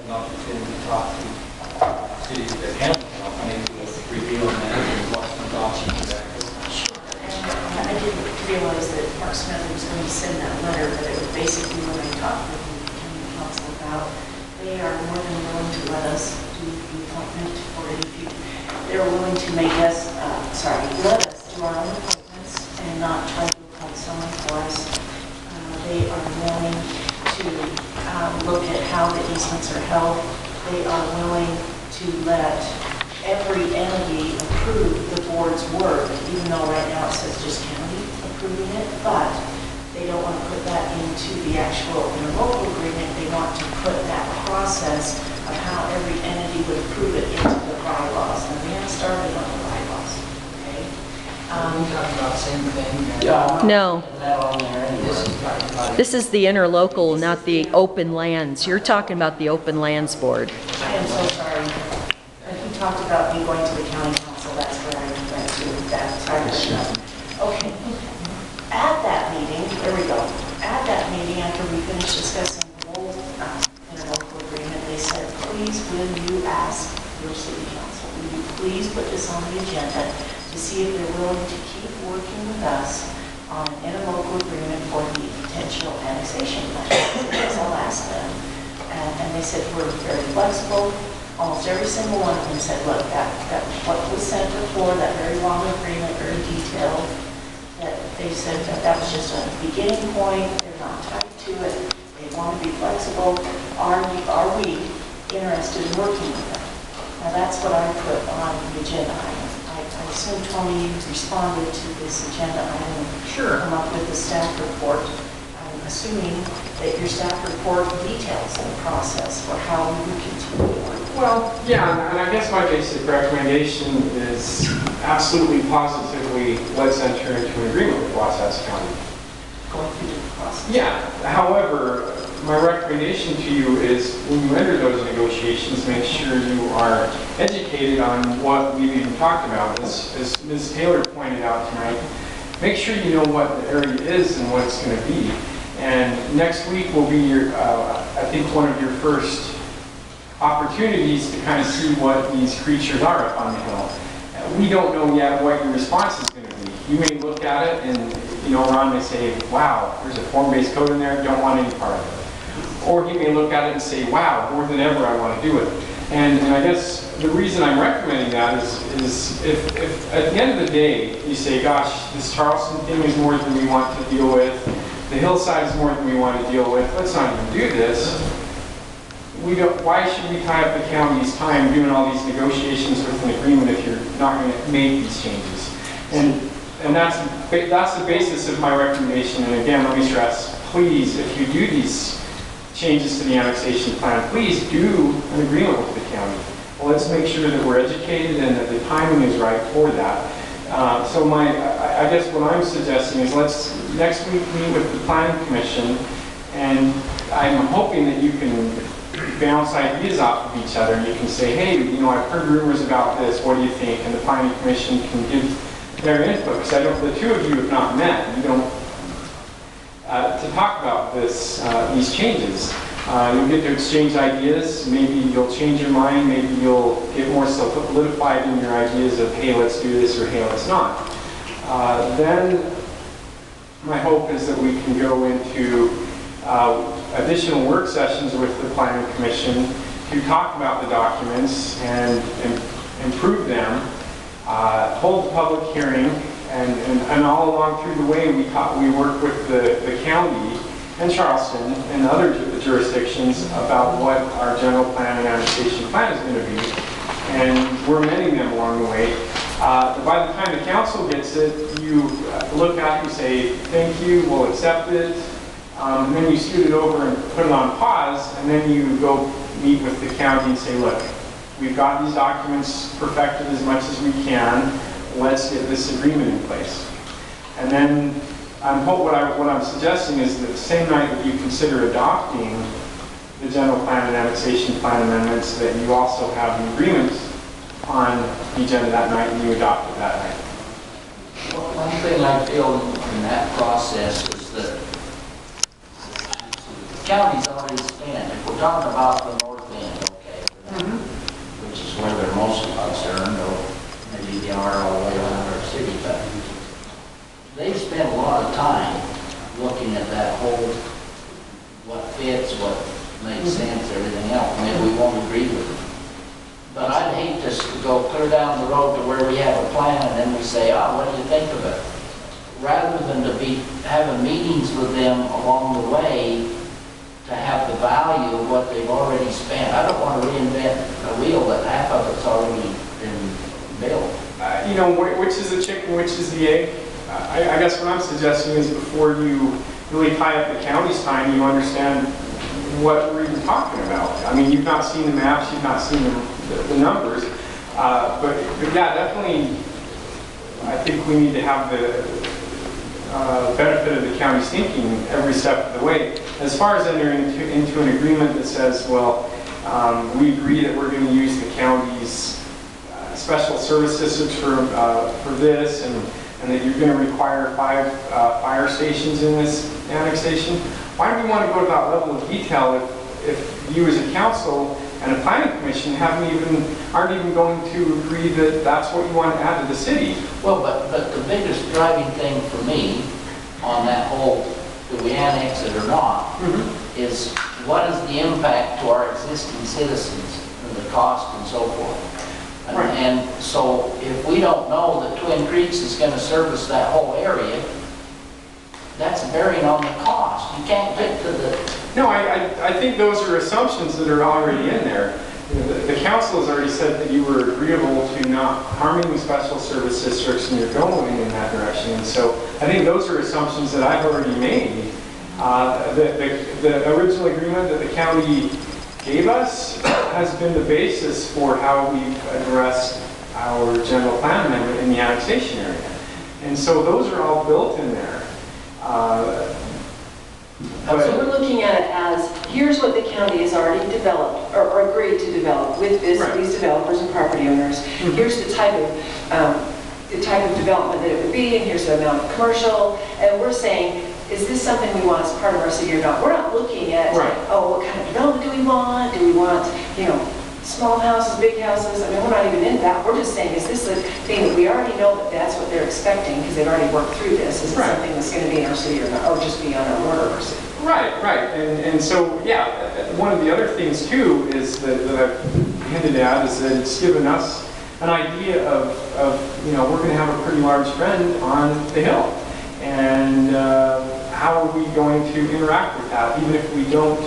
an opportunity to talk to cities that handle council, maybe we'll review on that and watch some adoption exactly. Sure, and I didn't realize that Mark Smith was going to send that letter, but it was basically when I talked with the county council about, they are more than willing to let us do the appointment for any future. They're willing to make us, let us do our own appointments and not try to appoint someone for us. They are willing to look at how the easements are held. They are willing to let every entity approve the board's work, even though right now it says just county approving it, but they don't want to put that into the actual interlocal agreement. They want to put that process of how every entity would approve it into the bylaws. And we haven't started on the bylaws, okay? We talking about the same thing? Yeah. No. That on there, and this is talking about. This is the interlocal, not the open lands. You're talking about the open lands board. I am so sorry. He talked about me going to the county council. That's where I went to that time. Okay. At that meeting, there we go. At that meeting, after we finished discussing the whole interlocal agreement, they said, please, will you ask your city council, will you please put this on the agenda to see if they're willing to keep working with us on an interlocal agreement for the potential annexation plan. Because I'll ask them. And they said, we're very flexible. Almost every single one of them said, look, that what was sent before, that very long agreement, very detailed, that they said that was just a beginning point. They're not tied to it. They want to be flexible. Are we interested in working with them? Now that's what I put on the agenda item. I assume, Tony, you responded to this agenda item. Sure. Come up with the staff report. I'm assuming that your staff report details the process for how we would continue to work. Well, yeah, and I guess my basic recommendation is absolutely positively, let's enter into an agreement with Wasatch County. Going through the process. Yeah, however, my recommendation to you is when you enter those negotiations, make sure you are educated on what we've even talked about. As Ms. Taylor pointed out tonight, make sure you know what the area is and what it's going to be. And next week will be your, I think, one of your first opportunities to kind of see what these creatures are up on the hill. We don't know yet what your response is going to be. You may look at it and, Ron may say, wow, there's a form-based code in there, don't want any part of it. Or he may look at it and say, wow, more than ever I want to do it. And I guess the reason I'm recommending that is if at the end of the day you say, gosh, this Charleston thing is more than we want to deal with, the hillside is more than we want to deal with, let's not even do this. Why should we tie up the county's time doing all these negotiations with an agreement if you're not going to make these changes? And that's the basis of my recommendation. And again, let me stress, please, if you do these changes to the annexation plan, please do an agreement with the county. Well, let's make sure that we're educated and that the timing is right for that. So I guess what I'm suggesting is let's next week meet with the Planning Commission, and I'm hoping that you can bounce ideas off of each other. And you can say, hey, I've heard rumors about this, what do you think? And the Planning Commission can give their input, because the two of you have not met. You don't to talk about these changes. You'll get to exchange ideas. Maybe you'll change your mind. Maybe you'll get more solidified in your ideas of, hey, let's do this, or hey, let's not. Then my hope is that we can go into additional work sessions with the Planning Commission to talk about the documents and improve them, hold a public hearing, and all along through the way we work with the county and Charleston and other jurisdictions about what our general plan and annexation plan is going to be, and we're amending them along the way. By the time the council gets it, you look at it, you say, thank you, we'll accept it, and then you scoot it over and put it on pause, and then you go meet with the county and say, look, we've got these documents perfected as much as we can, let's get this agreement in place. And then what I'm suggesting is that the same night that you consider adopting the general plan and annexation plan amendments, that you also have the agreement on the agenda that night and you adopt it that night. Well, one thing I feel in that process is that the county's already spent. If we're talking about the north end, that whole, what fits, what makes sense, everything else, maybe we won't agree with it. But I'd hate to go clear down the road to where we have a plan and then we say, what do you think of it? Rather than to be having meetings with them along the way to have the value of what they've already spent. I don't want to reinvent a wheel that half of it's already been built. Which is the chicken, which is the egg? I guess what I'm suggesting is before you really tie up the county's time, you understand what we're even talking about. I mean, you've not seen the maps, you've not seen the numbers, but yeah, definitely, I think we need to have the benefit of the county's thinking every step of the way. As far as entering into an agreement that says, well, we agree that we're going to use the county's special service districts for this, and that you're going to require 5 fire stations in this annexation. Why do we want to go to that level of detail if you as a council and a planning commission aren't even going to agree that that's what you want to add to the city? Well, but the biggest driving thing for me on that whole, do we annex it or not, is what is the impact to our existing citizens and the cost and so forth. Right. And so if we don't know that Twin Creeks is going to service that whole area, that's bearing on the cost. You can't get to the... No, I think those are assumptions that are already in there. The council has already said that you were agreeable to not harming the special service districts and you're going in that direction. And so I think those are assumptions that I've already made. The original agreement that the county gave us has been the basis for how we've addressed our general plan amendment in the annexation area. And so those are all built in there. So we're looking at it as, here's what the county has already developed, or agreed to develop with these developers and property owners. Here's the type of development that it would be, and here's the amount of commercial. And we're saying, is this something we want as part of our city or not? We're not looking at, what kind of development do we want? Do we want, small houses, big houses? I mean, we're not even in that. We're just saying, is this the thing that we already know that that's what they're expecting because they've already worked through this? Is it something that's going to be in our city or not, or just be on our border of our city? Right. And so, yeah, one of the other things too is that I've hinted at is that it's given us an idea of we're going to have a pretty large spend on the Hill. And how are we going to interact with that, even if we don't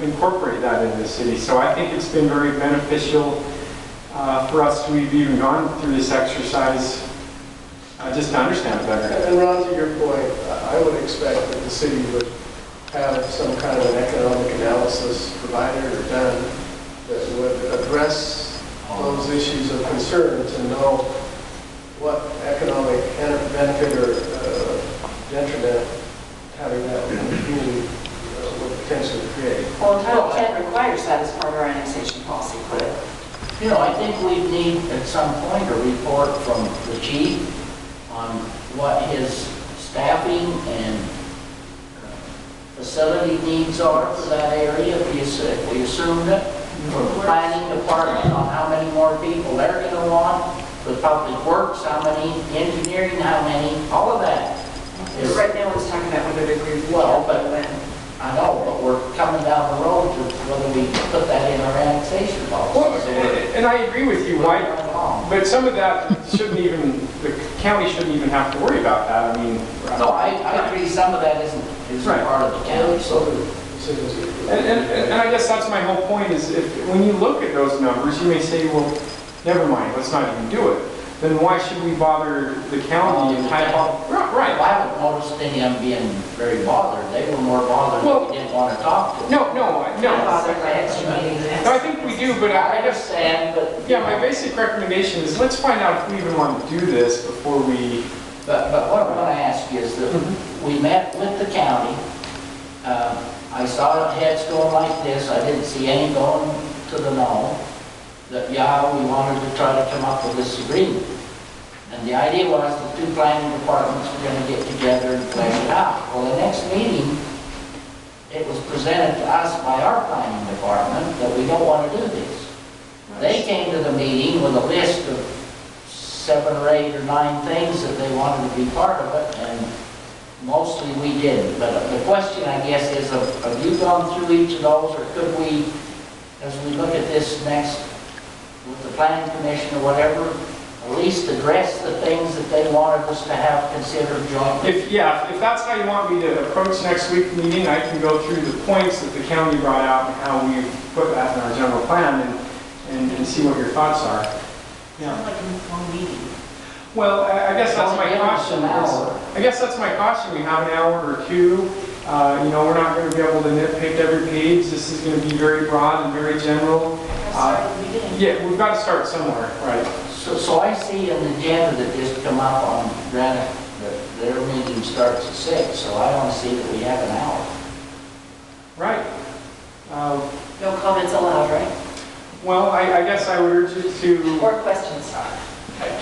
incorporate that into the city? So I think it's been very beneficial for us to have even gone through this exercise just to understand it better. And Ron, to your point, I would expect that the city would have some kind of an economic analysis provided or done that would address those issues of concern to know what economic benefit or detriment having that in the community would potentially create. Well, Title 10 requires that as part of our annexation policy, but I think we need at some point a report from the chief on what his staffing and facility needs are for that area. If we assume that, for the planning department on how many more people they're going to want, the public works, how many, engineering, how many, all of that. right now we're just talking about whether to agree with the Well, but when. I know, but we're coming down the road to whether we put that in our annexation policy. Well, and I agree with you, Mike, but some of that the county shouldn't even have to worry about that. I mean, no, I agree. Some of that isn't part of the county. So, and I guess that's my whole point is when you look at those numbers, you may say, well, never mind, let's not even do it. Then why should we bother the county and type up? Right. Well, I haven't noticed any of them being very bothered. They were more bothered that we didn't want to talk to them. No. Bothered by extra meetings. No, I think we do, but I I guess, understand, but... yeah, my basic recommendation is let's find out if we even want to do this before we... But what I want to ask you is that we met with the county. I saw heads going like this. I didn't see any going to the no. That, we wanted to try to come up with this agreement. And the idea was the two planning departments were going to get together and flesh it out. Well, the next meeting, it was presented to us by our planning department that we don't want to do this. They came to the meeting with a list of 7 or 8 or 9 things that they wanted to be part of it, and mostly we didn't. But the question, I guess, is, have you gone through each of those, or could we, as we look at this next, with the planning commission or whatever, at least address the things that they wanted us to have considered jointly? If that's how you want me to approach next week's meeting, I can go through the points that the county brought out and how we put that in our general plan and see what your thoughts are. Sounds like a long meeting. Well, I guess that's my Give us caution. an hour. I guess that's my caution. We have an hour or two. We're not going to be able to nitpick every page. This is going to be very broad and very general. Start at the beginning. Yeah, we've got to start somewhere, right? So I see an agenda that just come up on Granite, that their meeting starts at 6, so I don't see that we have an hour. Right. No comments allowed, right? Well, I guess I would urge you to Or questions?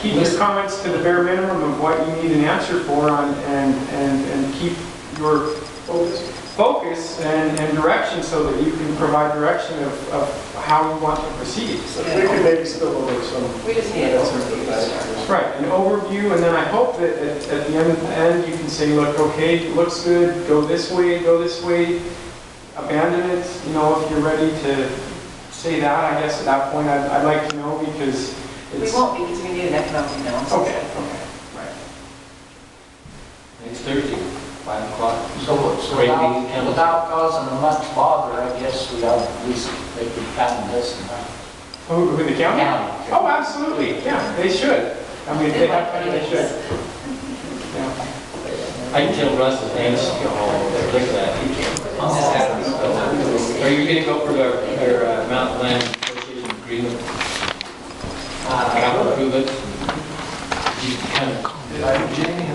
keep your comments to the bare minimum of what you need an answer for and keep your focus and direction so that you can provide direction of how you want to proceed. So we could maybe spill over some. We just need an overview. Right, an overview, and then I hope that at the end you can say, look, okay, it looks good, go this way, abandon it, if you're ready to say that. I guess at that point I'd like to know, because We it's... won't, because we need an economic analysis. Okay, right. Next Thursday, 5 o'clock. So Great meeting, Campbell. without causing them much bother, I guess we ought at least, they could kind of listen. Who in the county? County. Oh, absolutely, yeah, they should. I mean, they should. Yeah. I can tell Russ is anxious to go home. Look at that. Are you going to go for their Mountain Land Association agreement? Have to approve it? You kind of... Jenny